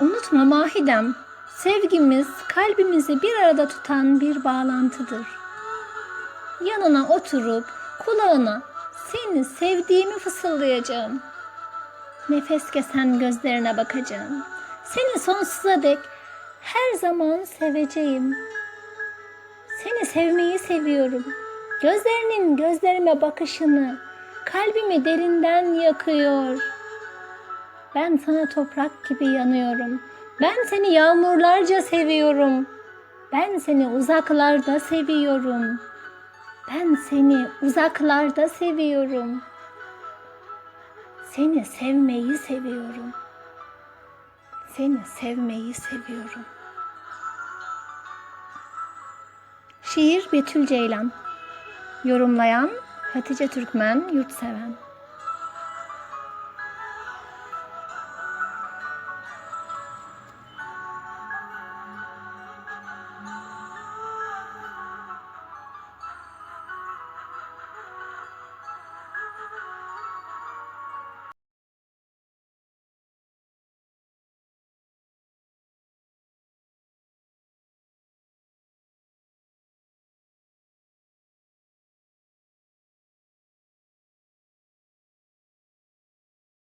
Unutma Mahidem, sevgimiz kalbimizi bir arada tutan bir bağlantıdır. Yanına oturup kulağına seni sevdiğimi fısıldayacağım. Nefes kesen gözlerine bakacağım. Seni sonsuza dek her zaman seveceğim. Seni sevmeyi seviyorum. Gözlerinin gözlerime bakışını kalbimi derinden yakıyor. Ben sana toprak gibi yanıyorum. Ben seni yağmurlarca seviyorum. Ben seni uzaklarda seviyorum. Ben seni uzaklarda seviyorum. Seni sevmeyi seviyorum. Seni sevmeyi seviyorum. Şiir Betül Ceylan. Yorumlayan Hatice Türkmen Yurtseven.